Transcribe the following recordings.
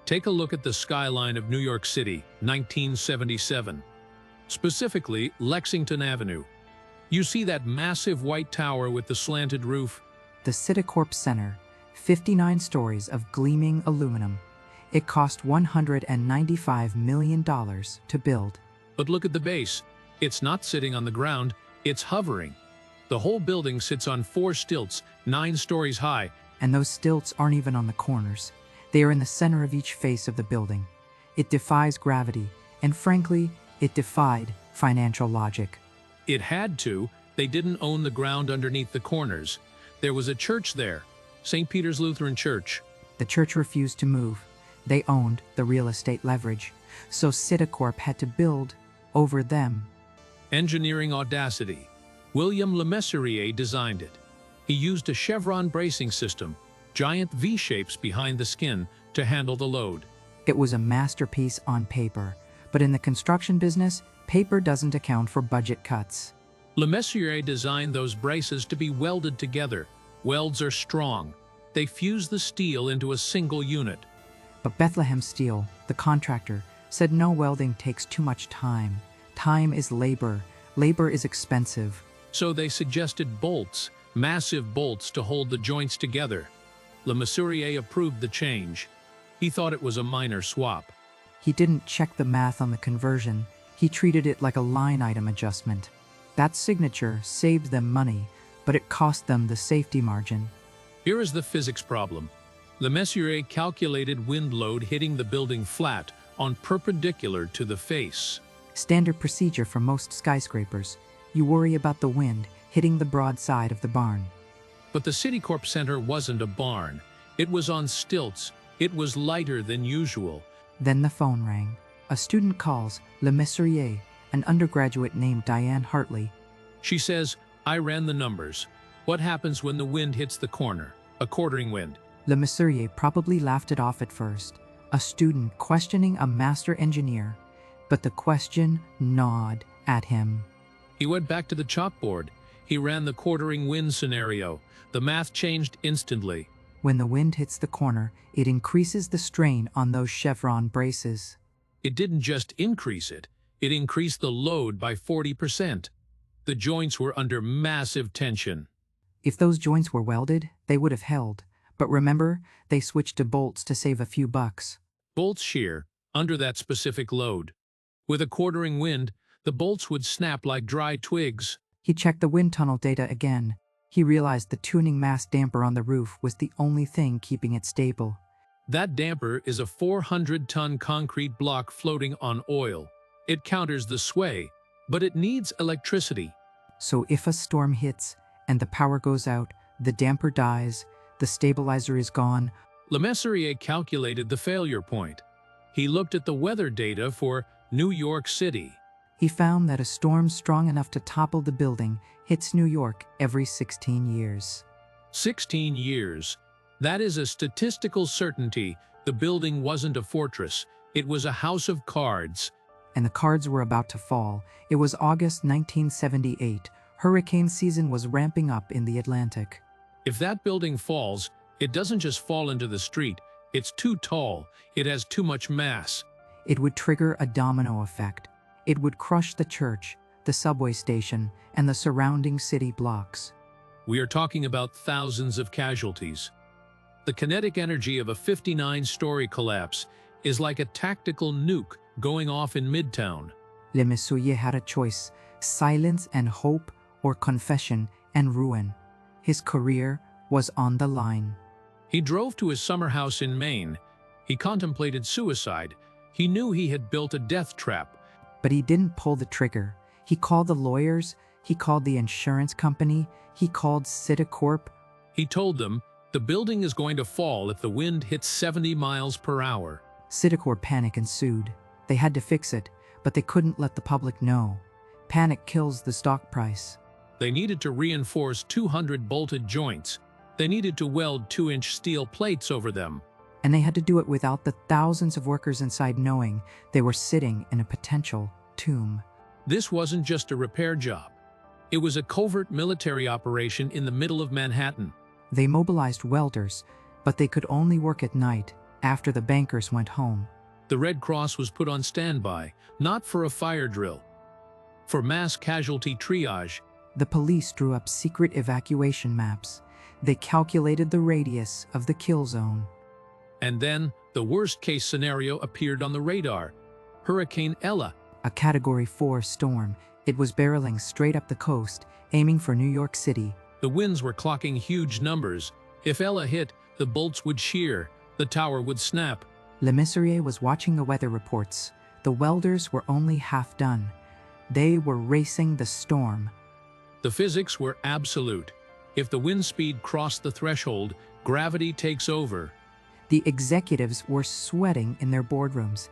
Take a look at the skyline of New York City, 1977. Specifically, Lexington Avenue. You see that massive white tower with the slanted roof? The Citigroup Center, 59 stories of gleaming aluminum. It cost $195 million to build. But look at the base. It's not sitting on the ground, it's hovering. The whole building sits on 4 stilts, 9 stories high. And those stilts aren't even on the corners. They are in the center of each face of the building. It defies gravity, and frankly, it defied financial logic. It had to. They didn't own the ground underneath the corners. There was a church there, St. Peter's Lutheran Church. The church refused to move. They owned the real estate leverage, so Citigroup had to build over them. Engineering audacity. William Le Mesurier designed it. He used a chevron bracing system, giant V-shapes behind the skin, to handle the load. It was a masterpiece on paper, but in the construction business, paper doesn't account for budget cuts. Le Mesurier designed those braces to be welded together. Welds are strong. They fuse the steel into a single unit. But Bethlehem Steel, the contractor, said no, welding takes too much time. Time is labor. Labor is expensive. So they suggested bolts, massive bolts to hold the joints together. Le Mesurier approved the change. He thought it was a minor swap. He didn't check the math on the conversion. He treated it like a line item adjustment. That signature saved them money, but it cost them the safety margin. Here is the physics problem. Le Mesurier calculated wind load hitting the building flat on perpendicular to the face. Standard procedure for most skyscrapers. You worry about the wind hitting the broad side of the barn. But the Citigroup Center wasn't a barn. It was on stilts. It was lighter than usual. Then the phone rang. A student calls Le Mesurier, an undergraduate named Diane Hartley. She says, I ran the numbers. What happens when the wind hits the corner? A quartering wind. Le Mesurier probably laughed it off at first. A student questioning a master engineer. But the question gnawed at him. He went back to the chalkboard. He ran the quartering wind scenario. The math changed instantly. When the wind hits the corner, it increases the strain on those chevron braces. It didn't just increase it. It increased the load by 40%. The joints were under massive tension. If those joints were welded, they would have held. But remember, they switched to bolts to save a few bucks. Bolts shear under that specific load. With a quartering wind, the bolts would snap like dry twigs. He checked the wind tunnel data again. He realized the tuning mass damper on the roof was the only thing keeping it stable. That damper is a 400-ton concrete block floating on oil. It counters the sway, but it needs electricity. So if a storm hits and the power goes out, the damper dies, the stabilizer is gone. Le Mesurier calculated the failure point. He looked at the weather data for New York City. He found that a storm strong enough to topple the building hits New York every 16 years. 16 years. That is a statistical certainty. The building wasn't a fortress. It was a house of cards. And the cards were about to fall. It was August 1978. Hurricane season was ramping up in the Atlantic. If that building falls, it doesn't just fall into the street. It's too tall. It has too much mass. It would trigger a domino effect. It would crush the church, the subway station, and the surrounding city blocks. We are talking about thousands of casualties. The kinetic energy of a 59-story collapse is like a tactical nuke going off in Midtown. Le Mesurier had a choice: silence and hope, or confession and ruin. His career was on the line. He drove to his summer house in Maine. He contemplated suicide. He knew he had built a death trap. But he didn't pull the trigger. He called the lawyers, he called the insurance company, he called Citigroup. He told them, the building is going to fall if the wind hits 70 miles per hour. Citigroup panic ensued. They had to fix it, but they couldn't let the public know. Panic kills the stock price. They needed to reinforce 200 bolted joints. They needed to weld 2-inch steel plates over them. And they had to do it without the thousands of workers inside knowing they were sitting in a potential tomb. This wasn't just a repair job. It was a covert military operation in the middle of Manhattan. They mobilized welders, but they could only work at night. after the bankers went home. The Red Cross was put on standby, not for a fire drill, for mass casualty triage. The police drew up secret evacuation maps. They calculated the radius of the kill zone. And then, the worst-case scenario appeared on the radar. Hurricane Ella. A Category 4 storm. It was barreling straight up the coast, aiming for New York City. The winds were clocking huge numbers. If Ella hit, the bolts would shear, the tower would snap. Le Mesurier was watching the weather reports. The welders were only half done. They were racing the storm. The physics were absolute. If the wind speed crossed the threshold, gravity takes over. The executives were sweating in their boardrooms.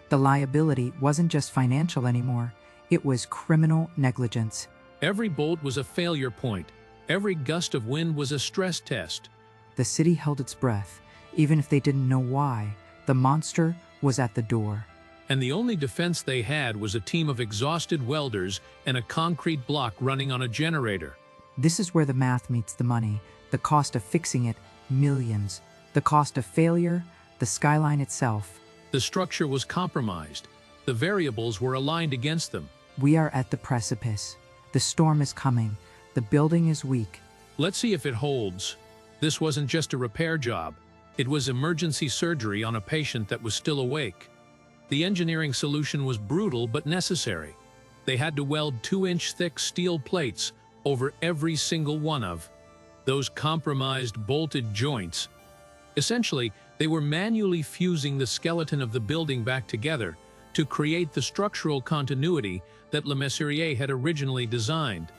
The liability wasn't just financial anymore. It was criminal negligence. Every bolt was a failure point. Every gust of wind was a stress test. The city held its breath, even if they didn't know why. The monster was at the door. And the only defense they had was a team of exhausted welders and a concrete block running on a generator. This is where the math meets the money. The cost of fixing it, millions. The cost of failure, the skyline itself. The structure was compromised. The variables were aligned against them. We are at the precipice. The storm is coming. The building is weak. Let's see if it holds. This wasn't just a repair job. It was emergency surgery on a patient that was still awake. The engineering solution was brutal but necessary. They had to weld 2-inch thick steel plates over every single one of those compromised bolted joints. Essentially, they were manually fusing the skeleton of the building back together to create the structural continuity that Le Mesurier had originally designed,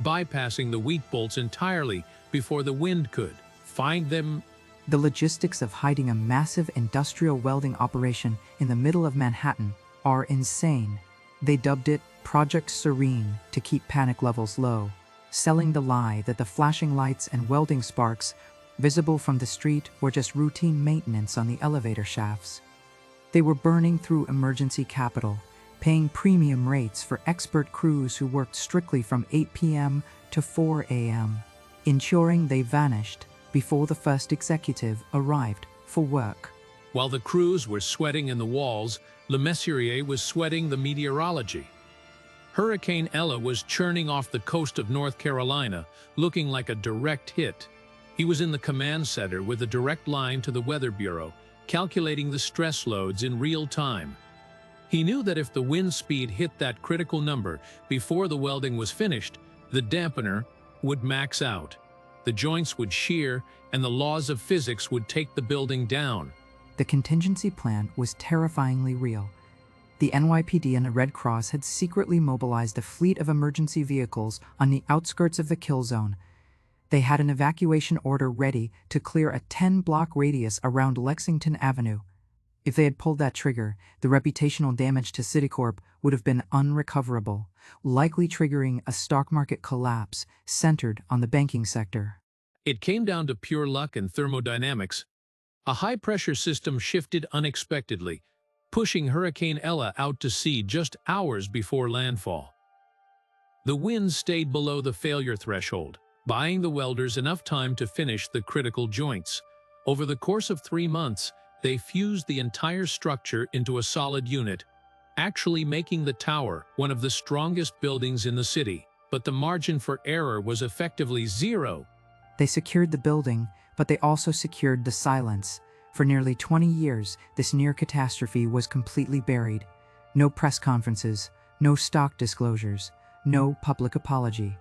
bypassing the weak bolts entirely before the wind could find them. The logistics of hiding a massive industrial welding operation in the middle of Manhattan are insane. They dubbed it Project Serene to keep panic levels low, selling the lie that the flashing lights and welding sparks visible from the street were just routine maintenance on the elevator shafts. They were burning through emergency capital, paying premium rates for expert crews who worked strictly from 8 p.m. to 4 a.m., ensuring they vanished before the first executive arrived for work. While the crews were sweating in the walls, Le Mesurier was sweating the meteorology. Hurricane Ella was churning off the coast of North Carolina, looking like a direct hit. He was in the command center with a direct line to the Weather Bureau, calculating the stress loads in real time. He knew that if the wind speed hit that critical number before the welding was finished, the dampener would max out. The joints would shear, and the laws of physics would take the building down. The contingency plan was terrifyingly real. The NYPD and the Red Cross had secretly mobilized a fleet of emergency vehicles on the outskirts of the kill zone. They had an evacuation order ready to clear a 10-block radius around Lexington Avenue. If they had pulled that trigger, the reputational damage to Citigroup would have been unrecoverable, likely triggering a stock market collapse centered on the banking sector. It came down to pure luck and thermodynamics. A high-pressure system shifted unexpectedly, pushing Hurricane Ella out to sea just hours before landfall. The wind stayed below the failure threshold, buying the welders enough time to finish the critical joints. Over the course of 3 months, they fused the entire structure into a solid unit, actually making the tower one of the strongest buildings in the city. But the margin for error was effectively zero. They secured the building, but they also secured the silence. For nearly 20 years, this near catastrophe was completely buried. No press conferences, no stock disclosures, no public apology.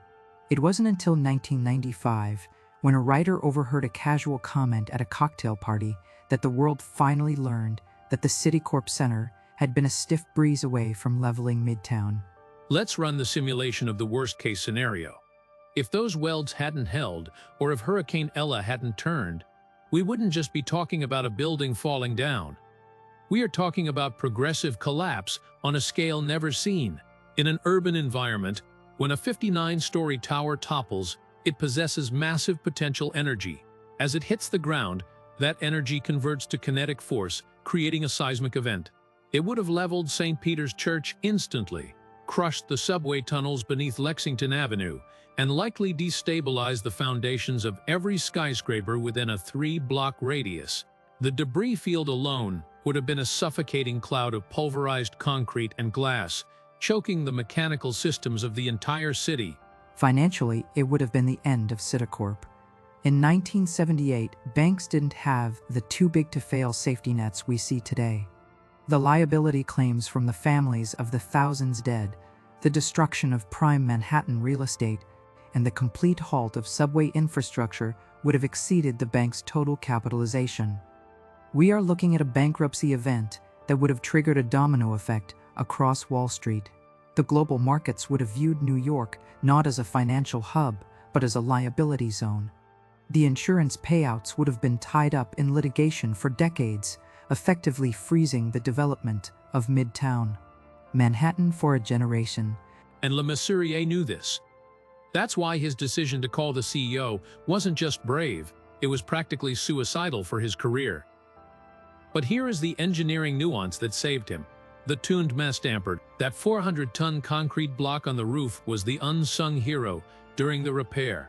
It wasn't until 1995, when a writer overheard a casual comment at a cocktail party, that the world finally learned that the Citigroup Center had been a stiff breeze away from leveling Midtown. Let's run the simulation of the worst-case scenario. If those welds hadn't held, or if Hurricane Ella hadn't turned, we wouldn't just be talking about a building falling down. We are talking about progressive collapse on a scale never seen. In an urban environment, when a 59-story tower topples, it possesses massive potential energy. As it hits the ground, that energy converts to kinetic force, creating a seismic event. It would have leveled St. Peter's Church instantly, crushed the subway tunnels beneath Lexington Avenue, and likely destabilized the foundations of every skyscraper within a 3-block radius. The debris field alone would have been a suffocating cloud of pulverized concrete and glass, choking the mechanical systems of the entire city. Financially, it would have been the end of Citigroup. In 1978, banks didn't have the too-big-to-fail safety nets we see today. The liability claims from the families of the thousands dead, the destruction of prime Manhattan real estate, and the complete halt of subway infrastructure would have exceeded the bank's total capitalization. We are looking at a bankruptcy event that would have triggered a domino effect across Wall Street. The global markets would have viewed New York not as a financial hub, but as a liability zone. The insurance payouts would have been tied up in litigation for decades, effectively freezing the development of Midtown. Manhattan for a generation. And Le Mesurier knew this. That's why his decision to call the CEO wasn't just brave, it was practically suicidal for his career. But here is the engineering nuance that saved him. The tuned mess damper, that 400-ton concrete block on the roof, was the unsung hero during the repair.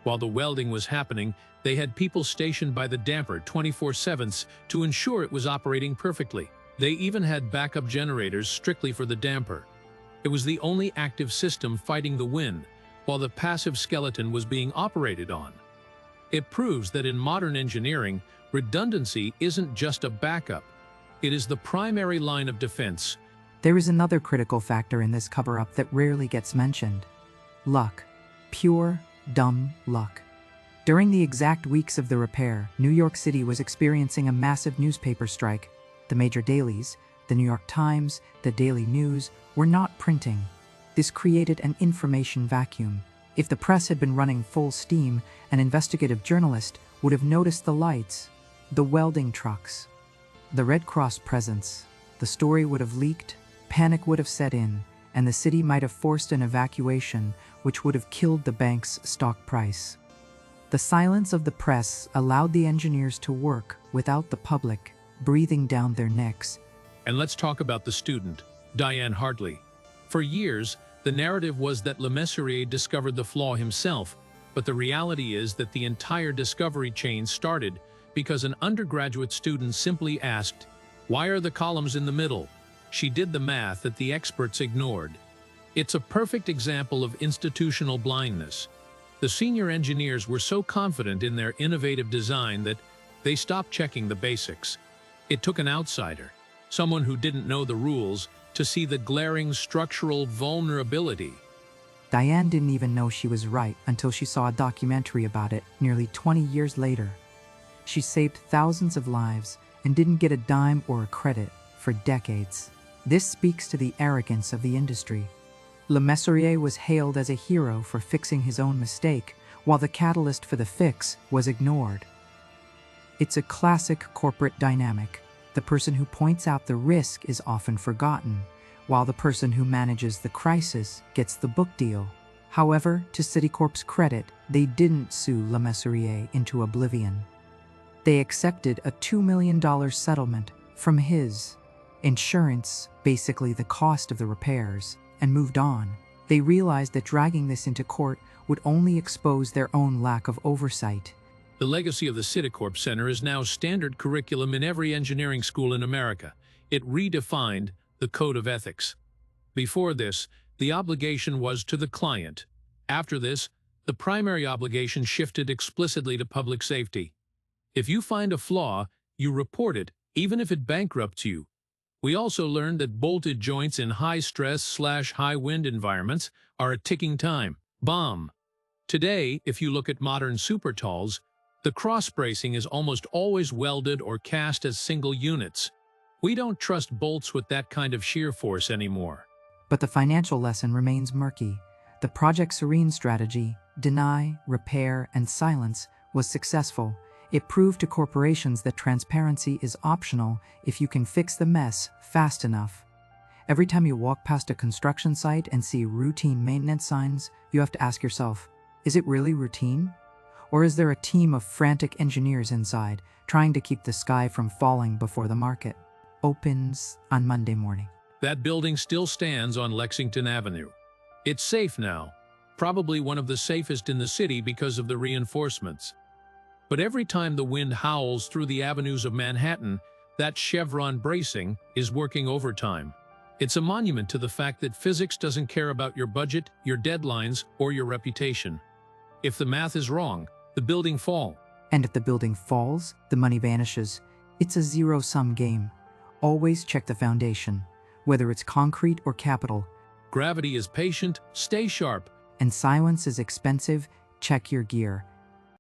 While the welding was happening, they had people stationed by the damper 24/7 to ensure it was operating perfectly. They even had backup generators strictly for the damper. It was the only active system fighting the wind, while the passive skeleton was being operated on. It proves that in modern engineering, redundancy isn't just a backup. It is the primary line of defense. There is another critical factor in this cover-up that rarely gets mentioned. Luck. Pure, dumb luck. During the exact weeks of the repair, New York City was experiencing a massive newspaper strike. The major dailies, the New York Times, the Daily News, were not printing. This created an information vacuum. If the press had been running full steam, an investigative journalist would have noticed the lights, the welding trucks, the Red Cross presence. The story would have leaked, panic would have set in, and the city might have forced an evacuation, which would have killed the bank's stock price. The silence of the press allowed the engineers to work without the public breathing down their necks. And let's talk about the student, Diane Hartley. For years, the narrative was that Le Mesurier discovered the flaw himself, but the reality is that the entire discovery chain started because an undergraduate student simply asked, "Why are the columns in the middle?" She did the math that the experts ignored. It's a perfect example of institutional blindness. The senior engineers were so confident in their innovative design that they stopped checking the basics. It took an outsider, someone who didn't know the rules, to see the glaring structural vulnerability. Diane didn't even know she was right until she saw a documentary about it nearly 20 years later. She saved thousands of lives and didn't get a dime or a credit for decades. This speaks to the arrogance of the industry. Le Mesurier was hailed as a hero for fixing his own mistake, while the catalyst for the fix was ignored. It's a classic corporate dynamic. The person who points out the risk is often forgotten, while the person who manages the crisis gets the book deal. However, to Citicorp's credit, they didn't sue Le Mesurier into oblivion. They accepted a $2 million settlement from his insurance, basically the cost of the repairs, and moved on. They realized that dragging this into court would only expose their own lack of oversight. The legacy of the Citigroup Center is now standard curriculum in every engineering school in America. It redefined the code of ethics. Before this, the obligation was to the client. After this, the primary obligation shifted explicitly to public safety. If you find a flaw, you report it, even if it bankrupts you. We also learned that bolted joints in high-stress/high wind environments are a ticking time bomb. Today, if you look at modern super talls, the cross-bracing is almost always welded or cast as single units. We don't trust bolts with that kind of shear force anymore. But the financial lesson remains murky. The Project Serene strategy, deny, repair, and silence, was successful. It proved to corporations that transparency is optional if you can fix the mess fast enough. Every time you walk past a construction site and see routine maintenance signs, you have to ask yourself, is it really routine? Or is there a team of frantic engineers inside, trying to keep the sky from falling before the market opens on Monday morning? That building still stands on Lexington Avenue. It's safe now, probably one of the safest in the city because of the reinforcements. But every time the wind howls through the avenues of Manhattan, that chevron bracing is working overtime. It's a monument to the fact that physics doesn't care about your budget, your deadlines, or your reputation. If the math is wrong, the building falls. And if the building falls, the money vanishes. It's a zero-sum game. Always check the foundation, whether it's concrete or capital. Gravity is patient, stay sharp. And silence is expensive, check your gear.